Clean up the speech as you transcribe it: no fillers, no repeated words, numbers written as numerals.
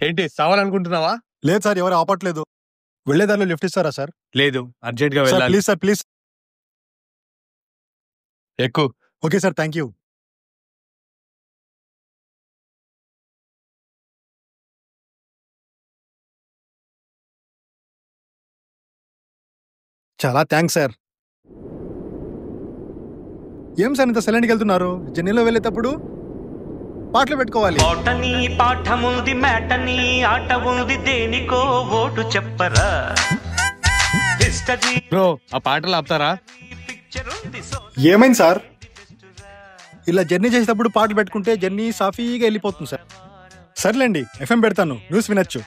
ఏంటి సావాలనుకుంటున్నావా? లేదు సార్, ఎవరు ఆపట్లేదు. వెళ్లేదారిలో లిఫ్ట్ ఇస్తారా సార్? లేదు, అర్జెంట్ గా సార్ వెళ్ళాలి. Please sir, please. ఎక్కు. Okay sir, thank you. చాలా థ్యాంక్స్ సార్. ఏం సార్ ఇంత సైలెంట్కి వెళ్తున్నారు? జర్నీలో వెళ్ళేటప్పుడు పాటలు పెట్టుకోవాలి. ఓటని పాఠముంది మేటని ఆట ఉంది దేనికో ఓటు చెప్పరా. బ్రో, ఆ పాటలు ఆపుతారా? ఏమైంది సార్? ఇలా జర్నీ చేసేటప్పుడు పాటలు పెట్టుకుంటే జర్నీ సాఫీగా వెళ్ళిపోతుంది సార్. సర్లేండి, ఎఫ్ఎం పెడతాను, న్యూస్ వినొచ్చు.